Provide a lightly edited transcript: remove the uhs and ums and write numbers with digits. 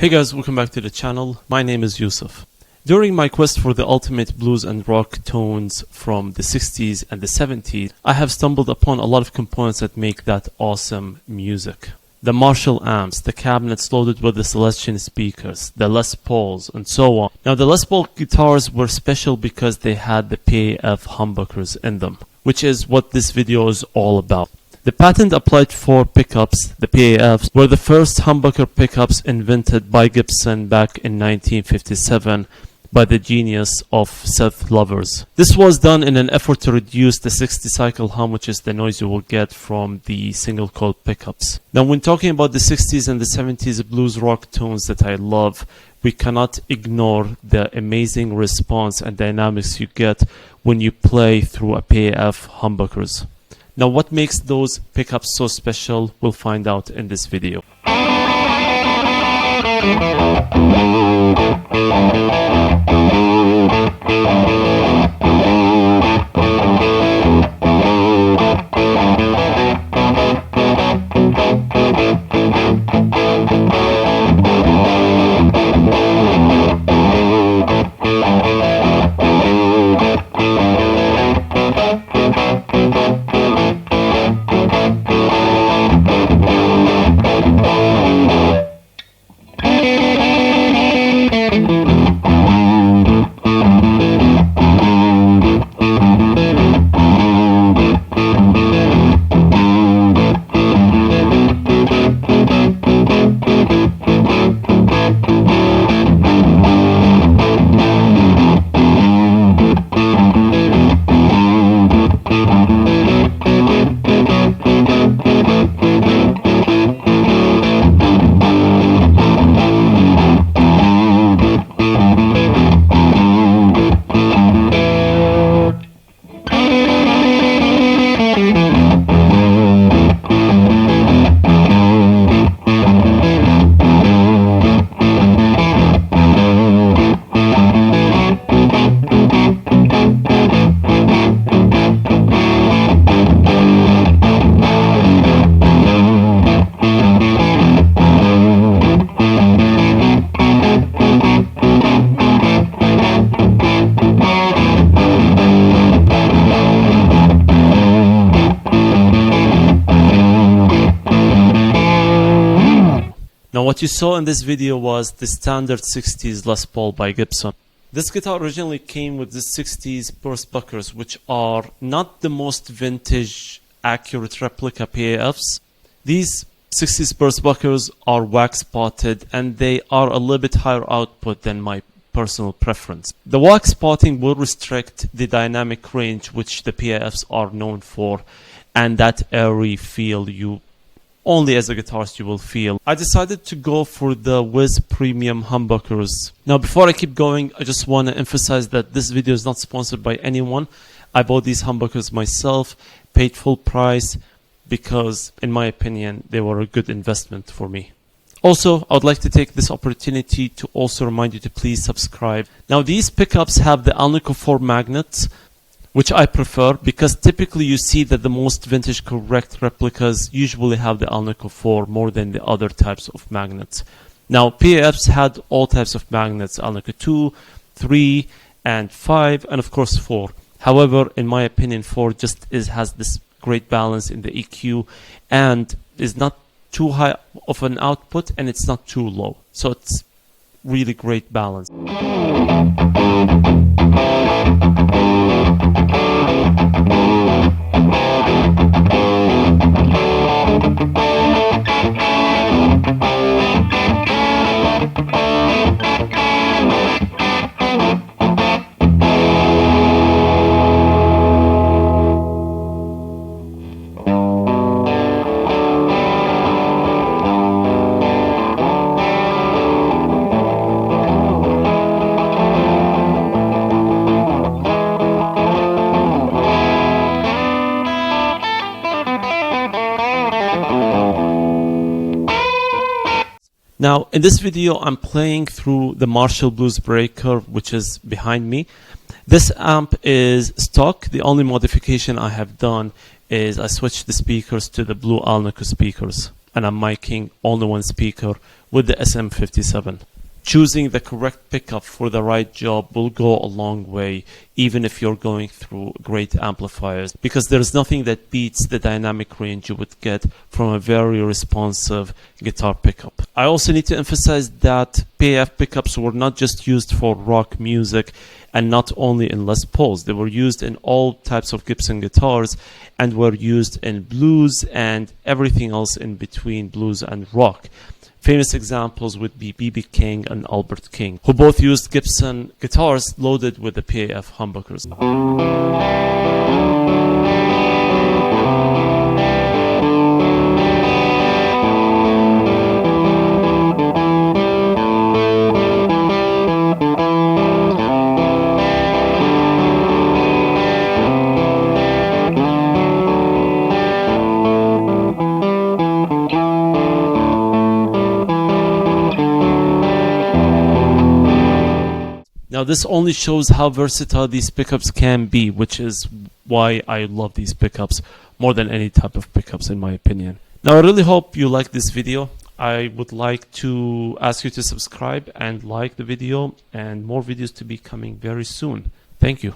Hey guys, welcome back to the channel. My name is Yusuf. During my quest for the ultimate blues and rock tones from the 60s and the 70s, I have stumbled upon a lot of components that make that awesome music. The Marshall amps, the cabinets loaded with the Celestion speakers, the Les Pauls, and so on. Now the Les Paul guitars were special because they had the PAF humbuckers in them, which is what this video is all about. The patent applied for pickups, the PAFs, were the first humbucker pickups invented by Gibson back in 1957 by the genius of Seth Lovers. This was done in an effort to reduce the 60-cycle hum, which is the noise you will get from the single coil pickups. Now, when talking about the 60s and the 70s blues rock tones that I love, we cannot ignore the amazing response and dynamics you get when you play through a PAF humbuckers. Now, what makes those pickups so special, we'll find out in this video. Now what you saw in this video was the standard 60s Les Paul by Gibson. This guitar originally came with the 60s burst buckers, which are not the most vintage accurate replica PAFs. These 60s burst buckers are wax spotted and they are a little bit higher output than my personal preference. The wax spotting will restrict the dynamic range which the PAFs are known for, and that airy feel you only as a guitarist you will feel. I decided to go for the Wizz Premium humbuckers. Now before I keep going, I just want to emphasize that this video is not sponsored by anyone. I bought these humbuckers myself, paid full price because in my opinion they were a good investment for me. Also, I would like to take this opportunity to also remind you to please subscribe. Now these pickups have the Alnico 4 magnets, which I prefer because typically you see that the most vintage correct replicas usually have the Alnico 4 more than the other types of magnets. Now PAFs had all types of magnets, Alnico 2, 3 and 5 and of course 4. However, in my opinion 4 just has this great balance in the EQ and is not too high of an output and it's not too low. So it's really great balance. Now, in this video, I'm playing through the Marshall BluesBreaker, which is behind me. This amp is stock. The only modification I have done is I switched the speakers to the blue Alnico speakers. and I'm miking only one speaker with the SM57. Choosing the correct pickup for the right job will go a long way, even if you're going through great amplifiers, because there's nothing that beats the dynamic range you would get from a very responsive guitar pickup. I also need to emphasize that PAF pickups were not just used for rock music and not only in Les Pauls. They were used in all types of Gibson guitars and were used in blues and everything else in between blues and rock. Famous examples would be B.B. King and Albert King, who both used Gibson guitars loaded with the PAF humbuckers. Now this only shows how versatile these pickups can be, which is why I love these pickups more than any type of pickups in my opinion. Now I really hope you like this video. I would like to ask you to subscribe and like the video, and more videos to be coming very soon. Thank you.